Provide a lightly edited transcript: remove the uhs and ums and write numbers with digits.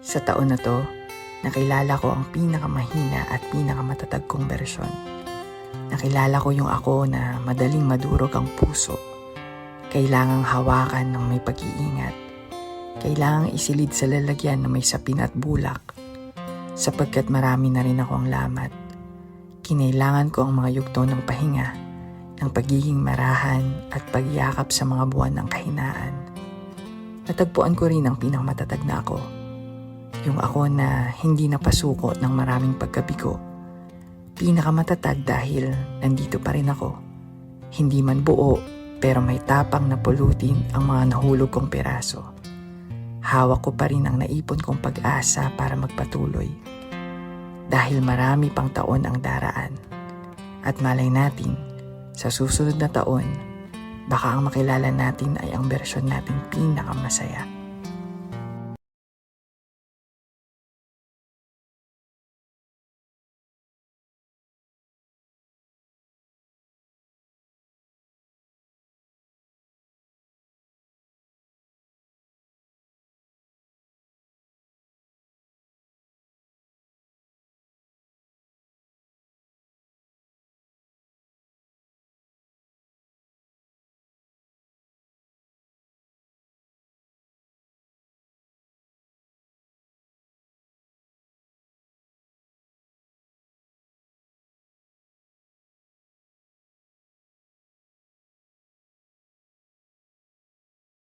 Sa taon na to, nakilala ko ang pinakamahina at pinakamatatag kong bersyon. Nakilala ko yung ako na madaling madurog ang puso. Kailangang hawakan ng may pag-iingat. Kailangang isilid sa lalagyan na may sapin at bulak. Sapagkat marami na rin ako ang lamat. Kinailangan ko ang mga yugto ng pahinga, ng pagiging marahan at pagyakap sa mga buwan ng kahinaan. Natagpuan ko rin ang pinakamatatag na ako. Yung ako na hindi napasuko ng maraming pagkabigo. Pinakamatatag dahil nandito pa rin ako. Hindi man buo pero may tapang na pulutin ang mga nahulog kong piraso. Hawak ko pa rin ang naipon kong pag-asa para magpatuloy. Dahil marami pang taon ang daraan. At malay natin, sa susunod na taon, baka ang makilala natin ay ang bersyon nating pinakamasaya.